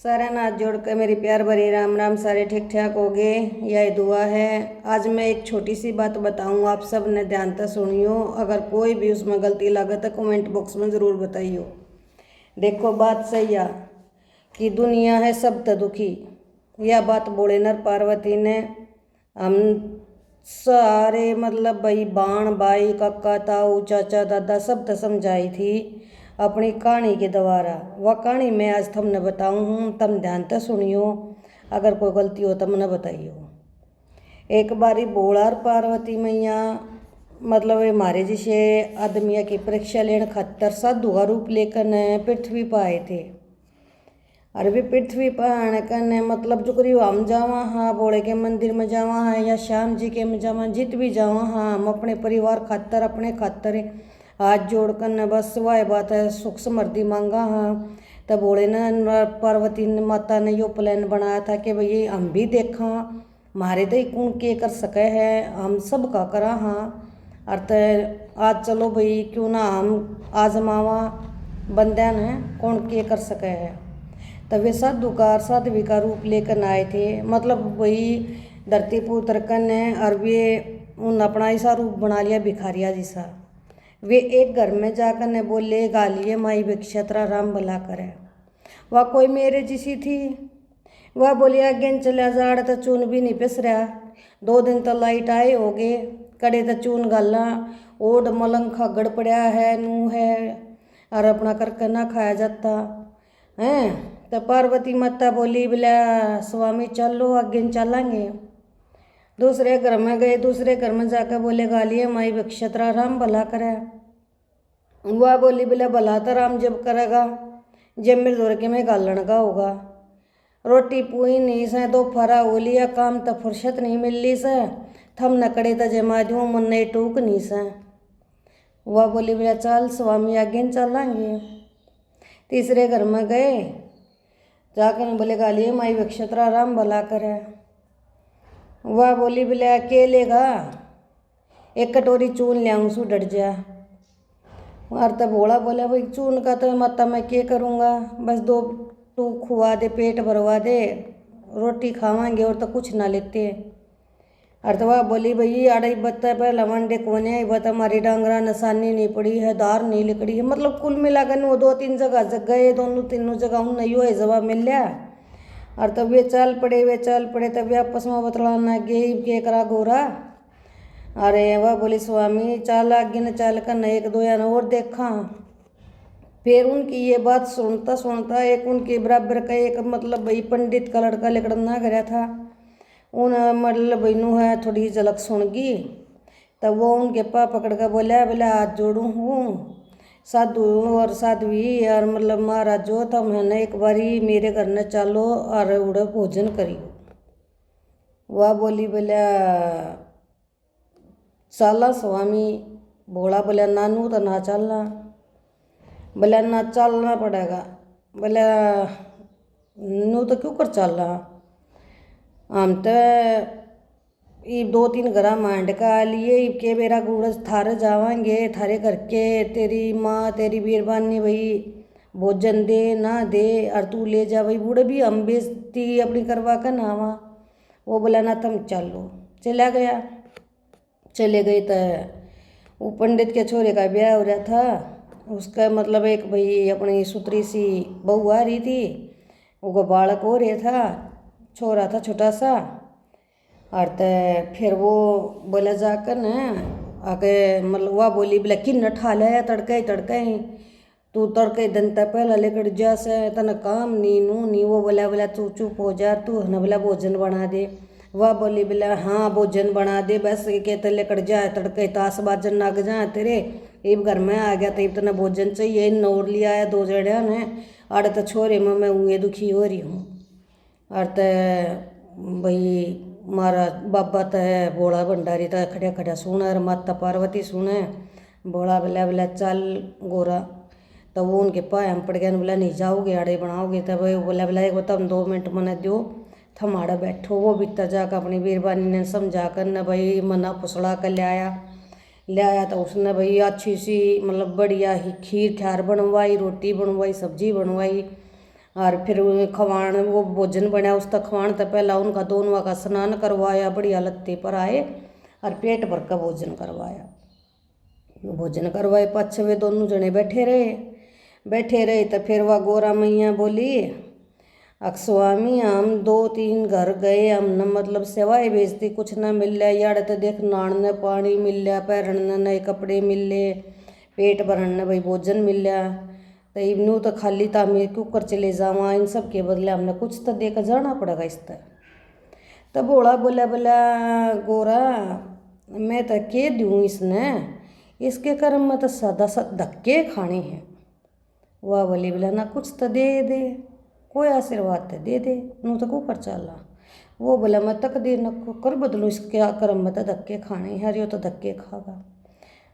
सारे नाथ जोड़ कर मेरी प्यार भरी राम राम। सारे ठीक ठाक हो गए, यही दुआ है। आज मैं एक छोटी सी बात बताऊं, आप सब ने ध्यान से सुनियो। अगर कोई भी उसमें गलती लगे तो कमेंट बॉक्स में ज़रूर बताइयो। देखो बात सही है कि दुनिया है सब तो दुखी। यह बात बोले नर पार्वती ने हम सारे मतलब भाई बाण भाई काका ताऊ चाचा दादा सब तो समझाई थी अपनी कहानी के द्वारा। वह कहानी मैं आज तुमने बताऊँ हूँ, तुम ध्यान से सुनियो। अगर कोई गलती हो तो मना बताइयो। एक बारी भोला और पार्वती मैया मतलब हमारे जैसे आदमिया की परीक्षा लेने खातर साधु का रूप लेकर पृथ्वी पर आए थे। और वे पृथ्वी पर आने करने मतलब जो करीब हम जावा हाँ भोले के मंदिर में जावा हाँ या श्याम जी के में जावा जित भी जावा हाँ हम अपने परिवार खातर अपने खातर हाथ जोड़ कर न बस वाह बात है सुख समृद्धि मांगा हाँ। तब भोले ने पार्वती ने माता ने यो प्लान बनाया था कि भाई हम भी देखा हमारे तो कौन के कर सके है हम सब का करा हाँ। अर्थ आज चलो भाई क्यों ना हम आजमावा बंदन है कौन के कर सके है। तब वे साधुकार साध्वी का रूप लेकर आए थे मतलब वही धरती पर उतर कर और वे उन अपना ऐसा रूप बना लिया भिखारिया जैसा। वे एक घर में जाकर ने बोले गालिए माई भिक्षत्रा राम भला करे। वह कोई मेरे जैसी थी। वह बोली आगे चला जाड़ तो चून भी नहीं पिस रहा 2 दिन तो लाइट आए हो गए कड़े तो चून गाला ओड मलंग खागड़ पड़ा है नू है और अपना करके ना खाया जाता है। तो पार्वती माता बोली बोला स्वामी चलो आगे चलेंगे। दूसरे घर में गए, दूसरे घर में जाकर बोले गालिए माई भिक्षत्रा राम भला करे। वह बोली बोले भला तो राम जब करेगा जब मेरे दौर के में गालन का होगा। रोटी पुई नहीं से दो फरा हो लिया काम तो फुर्सत नहीं मिल ली से थम नकड़े तो जमा दूँ मन नहीं टूक नहीं से। वह बोली बोला चल स्वामी आगे चलेंगे। तीसरे घर में गए जाकर बोले गालिए माई भिक्षत्रा राम भला करे। वह बोली बोले अकेलेगा एक कटोरी चून ले आऊँ सू डट जा। और तब भोला बोला भाई चून का तो माता मैं क्या करूँगा बस 2 टू खुआ दे पेट भरवा दे रोटी खावांगे और तो कुछ ना लेते। और तो वह बोली भाई आड़े बत्ता पर लवंडे कोने बता हमारी डांगरा निशानी नहीं पड़ी है दार नहीं लिकड़ी है मतलब कुल मिलाकर वो 2-3 जगह गए दोनों तीनों जगह उन नहीं हुए जवाब मिल लिया। और तब वे चल पड़े तब वे आपस में बतलाना गे के करा गोरा। अरे वह बोली स्वामी चल आगे न चल कर न 1-2 या और देखा। फिर उनकी ये बात सुनता सुनता एक उनके बराबर का एक मतलब भाई पंडित का लड़का लिकड़ना गया था उन मतलब बहनू है थोड़ी झलक सुन गई। तब वो उनके पाप पकड़ कर बोला बोला हाथ जोड़ू हूँ साधु और साध्वी और मतलब महाराज जो था मैंने एक बारी मेरे घर न चलो और उड़े भोजन करियो। वह बोली बोला चला स्वामी। भोला बोला नानू तो ना चलना बोला ना चलना पड़ेगा। बोला नू तो क्यों कर चल रहा हम तो ये 2-3 घरा मांड का लिए के बेरा गुड़ थारे जावांगे थारे करके तेरी माँ तेरी बीरबानी भाई भोजन दे ना दे और तू ले जा भाई बूढ़े भी हम बेजती अपनी करवा कर नावा। वो बोला ना तुम चलो चला गया। चले गए तो वो पंडित के छोरे का ब्याह हो रहा था उसका मतलब एक भाई अपनी सुतरी सी बहू आ रही थी वो बालक हो रहा था छोरा था छोटा सा। और तो फिर वो बोला जाकर न आके मतलब वह बोली बोला कि न ठा लिया तड़के तू तड़के दंता पहला लेकर जा से तना काम नी नू नी। वो बोला तू चुप हो जा तू न बोला भोजन बना दे। वह बोली बोला हाँ भोजन बना दे बस कहते लेकर जाए तड़के ताश बाजन नाग जा तेरे एक घर में आ गया तो इतना भोजन चाहिए नौर लिया आया 2 जड़िया ने अड़ तो छोरे में मैं हुए दुखी हो रही हूँ। और तो भाई मारा बाबा तो है भोला भंडारी तो खड़ा खड़ा सुना और माता पार्वती सुने। भोला बोला बोला चल गोरा। तो वो उनके पाए हम पड़ गए बोला नहीं जाओगे आड़े बनाओगे तब बोला बोला एक तुम 2 मिनट मना दो थम आड़ा बैठो। वो भीतर जाकर अपनी बीरबानी ने समझा कर न भाई मना फुसड़ा कर ले आया तो उसने भाई अच्छी सी मतलब बढ़िया ही खीर ख्यार बनवाई रोटी बनवाई सब्जी बनवाई और फिर खवान वो भोजन बनया उस तक खवान तो पहला उनका दोनों का स्नान करवाया, बढ़िया लत्ते पर आए और पेट भर का भोजन करवाया। भोजन करवाए पाछे वे दोनों जने बैठे रहे तो फिर वह गोरा मैया बोली, स्वामी हम 2-3 घर गए, हमने मतलब सेवाएं भेजती, कुछ ना मिल रहा, यार तो देख नान पानी मिल रहा, पैरन नए कपड़े मिल रहे, पेट भरन भाई भोजन मिल रहा, तो इनू तो खाली था मैं क्यों कर चले जावा, इन सब के बदले हमने कुछ तो देकर जाना पड़ेगा इस तरह। तो बोला बोला गोरा मैं तो के दूँ इसने, इसके कर्म में तो सदा धक्के खाने हैं। वह बोली बोला ना कुछ तो दे कोई आशीर्वाद तो दे नू तो को कर चला। वो बोला मैं तक दे न कर बदलूँ, इसके कर्म में तो धक्के खाने हैं, हरियो तो धक्के खागा।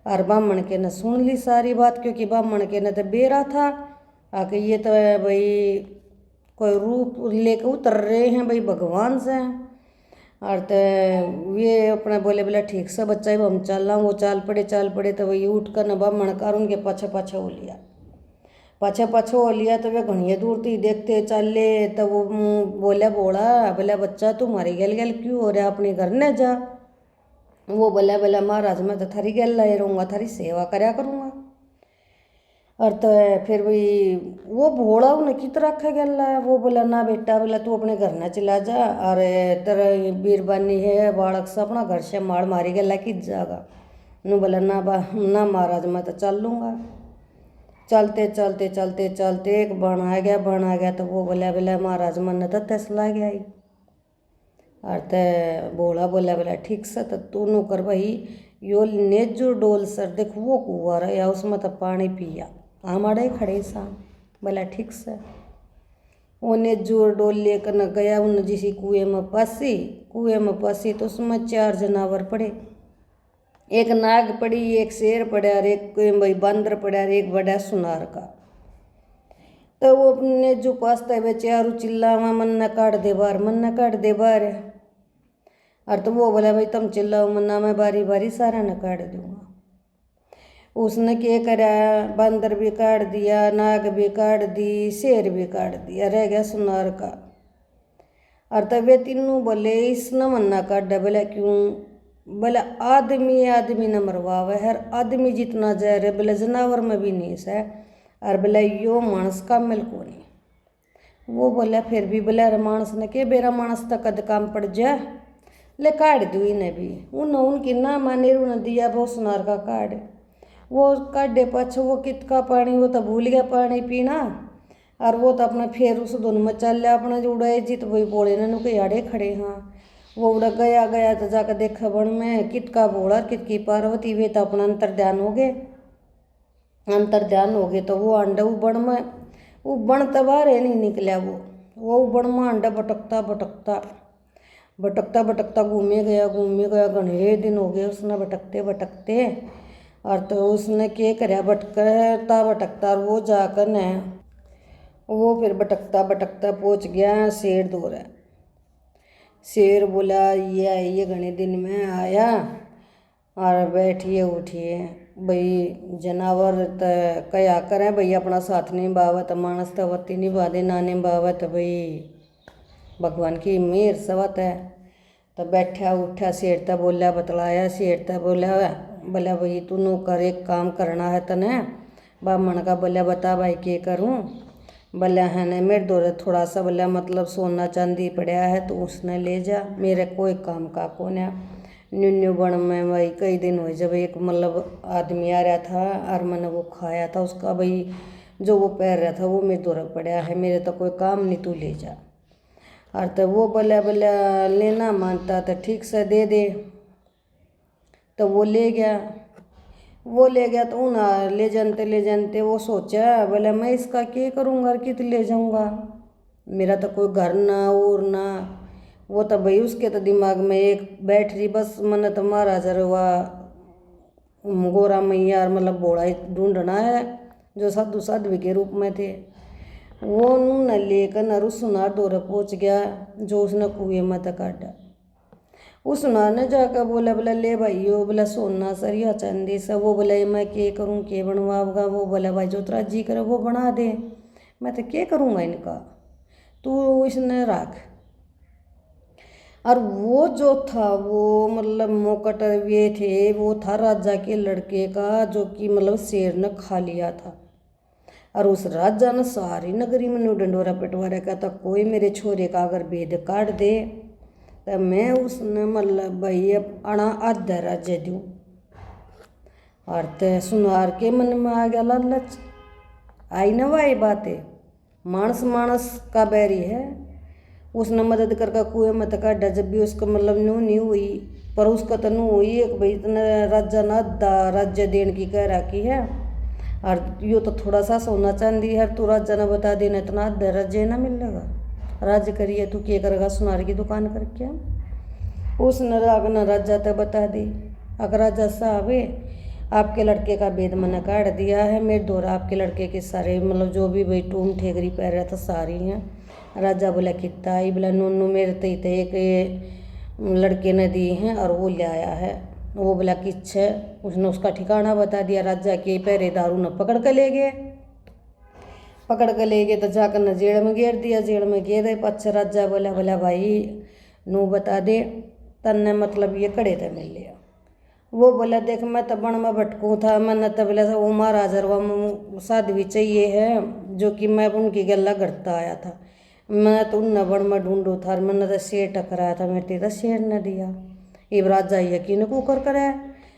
और ब्राह्मण के न सुन ली सारी बात, क्योंकि ब्राह्मण के न तो बेरा था आके ये तो भाई कोई रूप लेकर उतर रहे हैं भाई भगवान से। और तो ये अपना बोले बोला ठीक से बच्चा हम चल रहा, वो चाल पड़े तो वही उठ कर न ब्राह्मण कार उनके पाछे हो लिया, पाछे हो लिया। तो वे घनिया दूर थी देखते चले, तो वो बोला बच्चा तुम्हारी गल क्यों हो रहा, अपने घर न जा। वो बोला महाराज मैं तो थारी गल लाए रहूँगा, थारी सेवा करया करूँगा। और तो फिर भाई वो भोला उन्हें कित रखा गया। वो बोला ना बेटा, बोला तू अपने घर ना चला जा, और तेरा बीरबानी है बालक से अपना घर से मारी गला कित जागा। नू बोला ना महाराज मैं तो चल लूँगा। चलते एक बन आ गया तो वो बोला महाराज मन तो तसला गया ही। और तो बोला ठीक से तो तू नू कर भाई यो नेजू डोल सर देख वो कुआ रहा उसमें तो पानी पिया, हमारे खड़े सा। बोला ठीक से वो नेजू डोल लेकर न गया उन जिसी कुएं में पसी तो उसमें 4 जनावर पड़े, एक नाग पड़ी, एक शेर पड़ा और एक भाई बंदर पड़ा और एक बड़ा सुनार का। तो वो अपने जो पासता है चारू चिल्लावा मन न काट दे बार। और तो वो बोला भाई तुम चिल्लाओ मन्ना मैं बारी सारा न काट दूंगा। उसने क्या करा, बंदर भी काट दिया, नाग भी काट दी, शेर भी काट दिया, रह गया सुनार का। और तब वे तीनों बोले इसने मन्ना काट, बोला क्यों, बोले आदमी न मरवावे, हर आदमी जितना जहर है बोले जनावर में भी नहीं है, और बोला यो मानस का मिल को नहीं। वो बोला फिर भी बोला अरे मानस ने के बेरा मानस तक कद काम पड़ जा, ले काट दू इन्हें भी। उनकी ना माने उन्हें दिया वो सुनार का काट, वो काटे पाछे वो कित का पानी, वो तो भूल गया पानी पीना। और वो तो अपना फिर उस धुन में चल लिया अपना जो उड़ाए जीत वही बोले न के आड़े खड़े। हाँ वो उड़ा गया तो जाकर देखा बन में कित का बोला कित की पार्वती, वे तो अपना अंतर ध्यान हो गए। तो वो अंडा वो बण तबार नहीं निकला, वो बण में अंडा भटकता घूमे गया घने दिन हो गए उसने भटकते। और तो उसने क्या कराया भटकता और वो जाकर न वो फिर भटकता पहुँच गया शेर दूर है। शेर बोला ये घने दिन में आया और बैठिए उठिए भाई जनावर तो कया करें भाई अपना साथ नहीं बावत, मानस तो वती नहीं बाधे ना बावत, भाई भगवान की मेहर सवत है। तो बैठा उठा शेर तो बोला बतलाया, शेर तो बोला भाई तू नो कर एक काम करना है तने। ब्राह्मण का बोला बता भाई क्या करूँ, बोला है न मेरे दौरे थोड़ा सा बोला मतलब सोना चांदी पड़ा है तो उसने ले जा, मेरे कोई काम का कौन है। न्यू बन में भाई कई दिन हुए जब एक मतलब आदमी आ रहा था और मैंने वो खाया था उसका भाई जो वो पैर रहा था वो मेरे दौरे पड़ा है, मेरे तो कोई काम नहीं तू ले जा। और तो वो बोला लेना मानता तो ठीक से दे। तो वो ले गया तो उन ले जानते वो सोचा बोला मैं इसका क्या करूँगा कित ले जाऊँगा, मेरा तो कोई घर ना और ना। वो तो भाई उसके तो दिमाग में एक बैठ रही बस मन तो महाराज हुआ गोरा मैया मतलब बोड़ा ढूंढना है जो साधु के रूप में थे। वो न लेकर नरु सुनार दौरे पहुँच गया जो उसने कुएं में तक काटा। उस सुनार ने जाकर बोला ले भाई हो बोला सोना सरिया चांदी सब। वो बोला मैं क्या करूँ क्या बनवाऊँगा, वो बोला भाई जो तेरा जी करे वो बना दे, मैं तो क्या करूँगा इनका। तू इसने रख। और वो जो था वो मतलब मुकुट ये थे, वो था राजा के लड़के का, जो कि मतलब शेर ने खा लिया था। और उस राजा ने सारी नगरी में न्यू डंडोरा पिटवा रखा था, कोई मेरे छोरे का अगर भेद काट दे तो मैं उसने मतलब भाई अणा आधा राज्य दूँ। और ते सुनार के मन में आ गया लालच, आई ना वाई बातें, मानस मानस का बैरी है। उसने मदद करके कुएं मत काटा, जब भी उसको मतलब नू नहीं हुई, पर उसका तो नू हुई एक भाई इतना राजा ना आधा राज्य देने की कह रखी है। और यो तो थोड़ा सा सोना चांदी है, तू राजा ने बता देना इतना आधा राज्य ना मिलेगा। राज्य करिए तू क्या करेगा, सुनार की दुकान करके। उसने रागना राजा तो बता दी, अगर राजा साहब आपके लड़के का भेद मैंने काट दिया है, मेरे द्वारा आपके लड़के के सारे मतलब जो भी भाई टूम ठेकरी पैर रहा था सारी हैं। राजा बोला कितना ही, बोला नूनू मेरे तई थे एक लड़के ने दी हैं और वो ले आया है। वो बोला किच्छ है, उसने उसका ठिकाना बता दिया। राजा के पहरेदार उन्हें पकड़ कर ले गए, तो जाकर न जेल में घेर दिया। जेल में घेरे पच्छ राजा बोला, बोला भाई नू बता दे तन्ने मतलब ये कड़े थे मिल लिया। वो बोला देख मैं तो बण में भटकूँ था, मैंने तो बोला वो महाराज साध्वी चाहिए है, जो कि मैं उनकी गला करता आया था। मैं तो उन बण में ढूंढू था, मैंने तो शेर टकराया था, मेरे तो शेर ने दिया। इब राजा यकीन को कर कराया,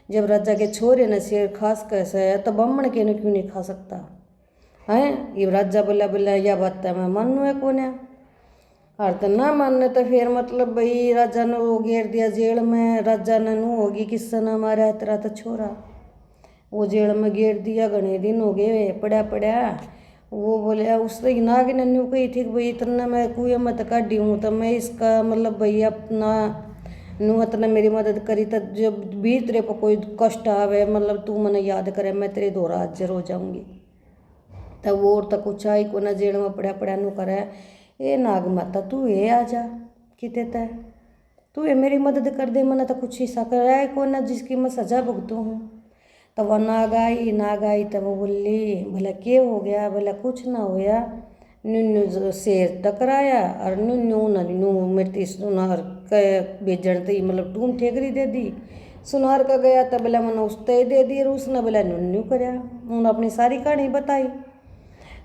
जब राजा के छोरे ने शेर खास कैसे है तो ब्राह्मण के ने क्यों नहीं खा सकता है। इब राजा बोला, बोला यह बात है मैं मानू है कौन है। और तो ना मानने तो फिर मतलब भाई राजा ने वो घेर दिया जेल में। राजा ने नू होगी किस्सा न मारा तेरा तो छोरा, वो जेल में घेर दिया, घने दिन हो गए पड़ा पड़ा। वो बोले उससे नाग ने न्यू कही थी कि भाई इतना मैं कुएं मत काटी हूँ तो मैं इसका मतलब भाई अपना नू इतना मेरी मदद करी, तो जब भी तेरे पर कोई कष्ट आवे मतलब तू मैंने याद करे, मैं तेरे द्वारा हाजिर हो जाऊँगी। तब वो और तो कुछ आई को ना जेल में पड़ा पड़ा नू करे, ए नाग माता तू ये आ जा किते तय, तू ये मेरी मदद कर दे, मैंने तो कुछ हिस्सा कराया है को ना जिसकी मैं सजा भुगतू हूँ। तब वह नाग आई तब वो बोली, भला क्या हो गया, भला कुछ ना होया, नुन्नू शेर टकराया और नुन्नू मृत्यु सुनार बेजन थी मतलब टूम ठेकरी दे दी। सुनार का गया तब बोला मैंने उस तय दे दी, उसने बोला नुन्नू कराया, उन्होंने अपनी सारी कहानी बताई।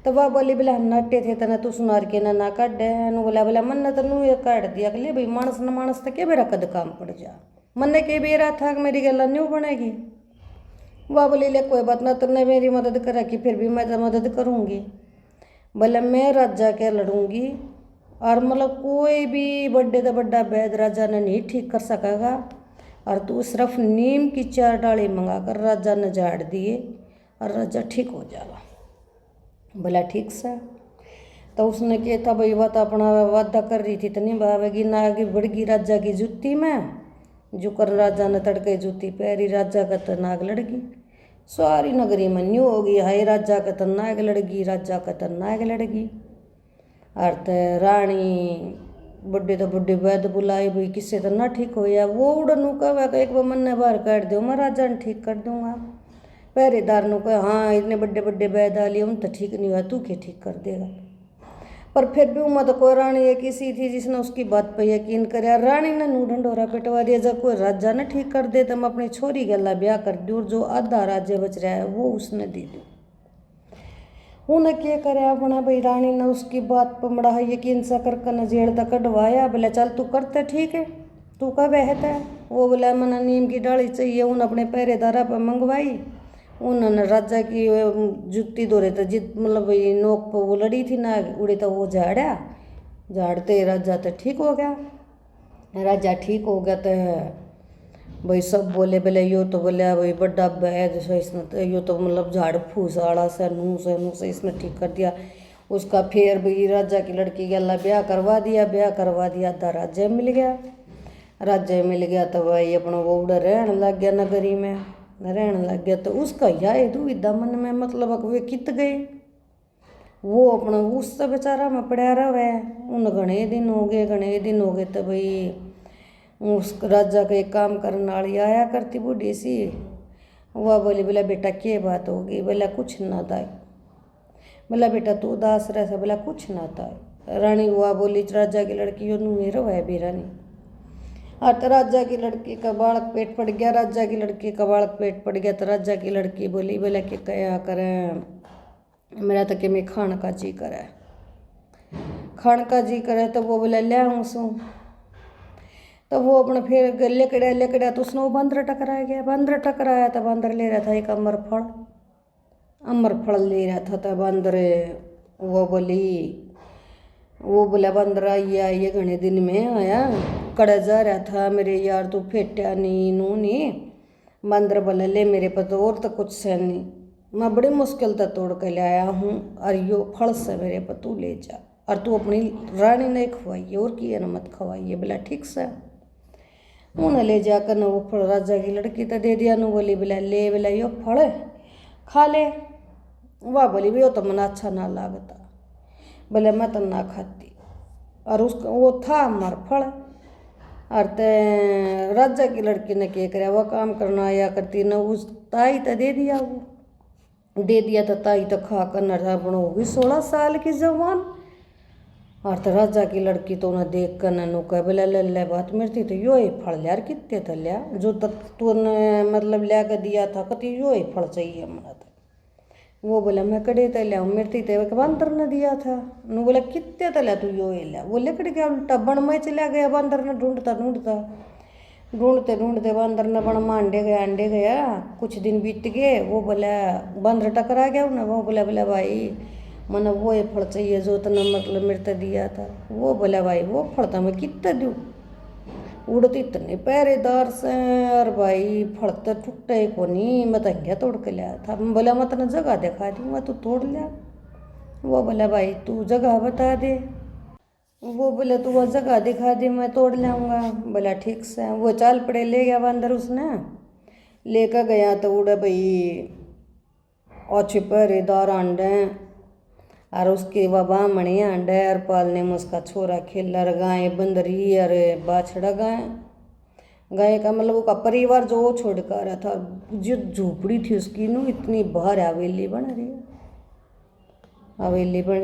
तो वह बोली बोला हम नट्टे थे तना तू सुनार के ना काट दे, बोला बोला मन ने तो नू ये काट दिया ले भाई मानस न मानस तो क्या बेरा कद काम पड़ जा, मन ने के बेरा था कि मेरी गला न्यू बनेगी। वह बोली ले कोई बात ना, तुमने मेरी मदद करा कि फिर भी मैं तो मदद करूँगी। बोले मैं राजा के लड़ूंगी और मतलब कोई भी बड़े तो बड़ा वैद राजा ने नहीं ठीक कर सकेगा, और तू सिर्फ नीम की 4 डाली मंगा कर राजा ने झाड़ दिए और राजा ठीक हो जाएगा। बोला ठीक सा। तो उसने किया था भाई बात अपना वादा कर रही थी तो नहीं भावेगी ना, आगे बढ़ गई राजा की जुत्ती में, जो कर राजा ने तड़के जूती पहरी, राजा का तो नाग लड़गी। सारी नगरी में न्यू होगी, हाय राजा का तो नाग लड़गी, राजा का तो नाग लड़गी। अर्थ रानी बुढ़े तो बुढ़े वैद बुलाए भाई किससे तो ना ठीक हो या, वो उड़नू कहा एक बार मन ने बाहर काट दो मैं राजा ने ठीक कर दूंगा। पहरेदार ने कहा हाँ इतने बड़े बड़े वैद आ लिए उन तो ठीक नहीं हुआ, तू क्या ठीक कर देगा। पर फिर भी उमा तो कोई रानी एक ऐसी थी जिसने उसकी बात पर यकीन कराया। रानी ने नू ढंडोरा पिटवा दिया, जब कोई राजा ने ठीक कर दे तो मैं अपनी छोरी गला ब्याह कर दूँ, जो आधा राज्य बच रहा है वो उसने दे दूँ। उन्हें क्या करे अपना भाई, रानी ने उसकी बात पर बड़ा यकीन सा करके न जेल तक कटवाया। बोला चल तू करते ठीक है, तू कब बहता है। वो बोला मैंने नीम की डाली चाहिए, उन अपने पहरेदारा पर मंगवाई। उन्होंने राजा की जुत्ती दौरे तो जित मतलब भाई नोक पर वो लड़ी थी ना उड़ी, तो वो झाड़ा, झाड़ते राजा तो ठीक हो गया। राजा ठीक हो गया तो भाई सब बोले बोले यो तो बोले भाई बड़ा वैद से इसने तो यो तो मतलब झाड़ फूस आड़ा से नू से इसने ठीक कर दिया। उसका फिर भाई राजा की लड़की गला ब्याह करवा दिया तो राज्य मिल गया। तो भाई अपना वो उड़े रहने लग गया, नगरी में रहने लग गया। तो उसका यह दुविधा मन में मतलब वे कित गए, वो अपना उससे बेचारा में पड़ा रहा। उन घने दिन हो गए तो भाई उस राजा का एक काम करने वाली आया करती बूढ़ी सी। वह बोली बोला बेटा क्या बात होगी। बोला कुछ ना था। बोला बेटा तू उदास रह से। बोला कुछ ना था। रानी हुआ बोली राजा की लड़की नू मेरो है भी रानी। और तो राजा की लड़की का बालक पेट पड़ गया, राजा की लड़की का बालक पेट पड़ गया। तो राजा की लड़की बोली बोले कि क्या करें, मेरा तो कि मैं खाने का जी करे, खाने का जी करे। तो वो बोले ले आऊँ सू। तो वो अपने फिर लेकड़ा तो उसने वो बंदर टकराया गया, बंदर टकराया। तो बंदर ले रहा था एक अमर फल ले रहा था। तो बंदर वो बोला बंदर ये घने दिन में आया, कड़ा जा रहा था मेरे यार तू फेटा नहीं नू नहीं। बंदर बोले ले मेरे पर तो और तो कुछ से नहीं, मैं बड़ी मुश्किल से तोड़ के ले आया हूँ और यो फल से मेरे पर तू ले जा, और तू अपनी रानी नहीं खवाइए और किए न मत खवाइए। बोला ठीक से। उन्हें ले जाकर न वो फल राजा की लड़की तो दे दिया। न बोली बोला ले बोला यो फल खा ले। वाह बोली वो तो मना अच्छा ना लागता, बोले मैं तो ना खाती। और उसका वो था अमर फल। और ते राजा की लड़की ने क्या कराया, वो काम करना आया करती न उस ताई तो दे दिया, वो दे दिया। तो ताई तो खा कर नरबण होगी 16 साल की जवान। और तो राजा की लड़की तो उन्हें देख कर नू कह बोले ले बात मिलती तो यो ही फल यार कितने तो लिया जो तूने मतलब लिया कर दिया था कति यो ही फल चाहिए हमारा। तो वो बोला मैं कड़े तो लिया मिलती तो बंदर ने दिया था। नू बोला कितने तो लिया तू यो ही लिया। वो लेकड़ गया उल्टा बन में चला गया, बंदर ने ढूंढते बंदर ने बन में अंडे गया। कुछ दिन बीत गए, वो बोला बंदर टकरा गया उन्हें। वो बोला भाई मैंने वो ये फल चाहिए जो तूने मतलब मेरे को दिया था। वो बोला भाई वो फल तो मैं कितना दूँ, उड़ती इतने पहरेदार से और भाई फल तो टूटे को नहीं, मैं तो क्या तोड़ के लिया था। बोला मैं तेने जगह दिखा दी, मैं तू तोड़ लिया। वो बोला भाई तू जगह बता दे। वो बोले तू वो जगह दिखा दे मैं तोड़ लाऊंगा। बोला ठीक से। वो चाल पड़े ले गया बंदर, उसने लेकर गया तो उड़े भाई अच्छे पहरेदार अंडे और उसके बाबा मणि अंडे और पालने में उसका छोरा खेलर गाय बंदरी और बाछड़ा गाय का मतलब उसका परिवार जो छोड़ कर रहा था। जो झोपड़ी थी उसकी नो इतनी बाहर हवेली बन रही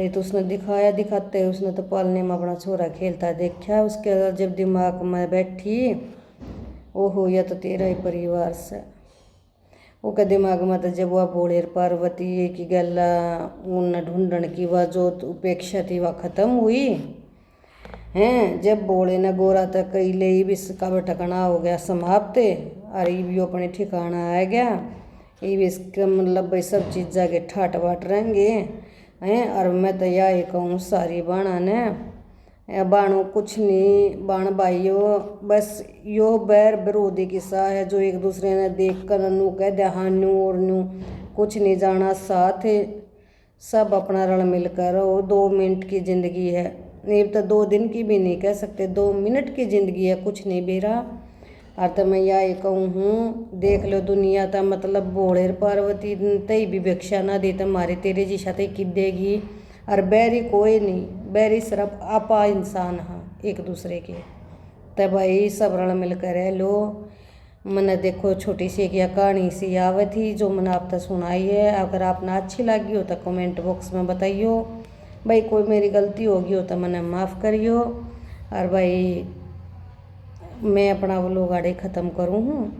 तो उसने दिखाते उसने तो पालने में अपना छोरा खेलता देखा। उसके जब दिमाग में बैठी ओहो यह तो तेरा ही परिवार से, वो दिमाग में तो जब वह बोलेर पार्वती की गला उन ढूंढन की वह जो उपेक्षा थी वह खत्म हुई हैं। जब बोले न गोरा तक कई ले भी इसका ठिकाना हो गया समाप्त, और ये भी अपने ठिकाना आ गया। ये भी इसका मतलब भाई सब चीज़ जाके ठाट बाट रहेंगे हैं। और मैं तो यही कहूँ सारी बाणा ने बाणों कुछ नहीं बाण भाइयों बस यो बैर विरोधी किस्सा है जो एक दूसरे ने देख कर नू कह दे हाँ नू और नू कुछ नहीं जाना साथ सब अपना रल मिल कर रहो। 2 मिनट की ज़िंदगी है, नहीं तो 2 दिन की भी नहीं कह सकते, 2 मिनट की ज़िंदगी है, कुछ नहीं बेरा। और तो मैं यही कहूँ हूँ देख लो दुनिया था मतलब भोलेर पार्वती तई भी भिक्षा ना दी तुम्हारे तेरे जी साथ कि देगी। और बैरी कोई नहीं, बैरी सिर्फ आपा इंसान हाँ एक दूसरे के। तब भाई सब रण मिल कर रह लो। मैंने देखो छोटी सी एक कहानी सी आवे थी जो मैंने आप तक सुनाई है। अगर आपने अच्छी लगी हो तो कमेंट बॉक्स में बताइयो। भाई कोई मेरी गलती होगी हो तो मैंने माफ़ करियो। और भाई मैं अपना व्लॉग आड़े ख़त्म करूँ हूँ।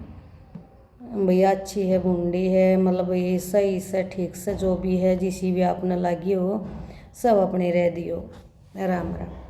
भैया अच्छी है बूंदी है मतलब ये सही से ठीक से जो भी है जिसी भी आपने लगी हो सब अपने रह दियो। राम राम।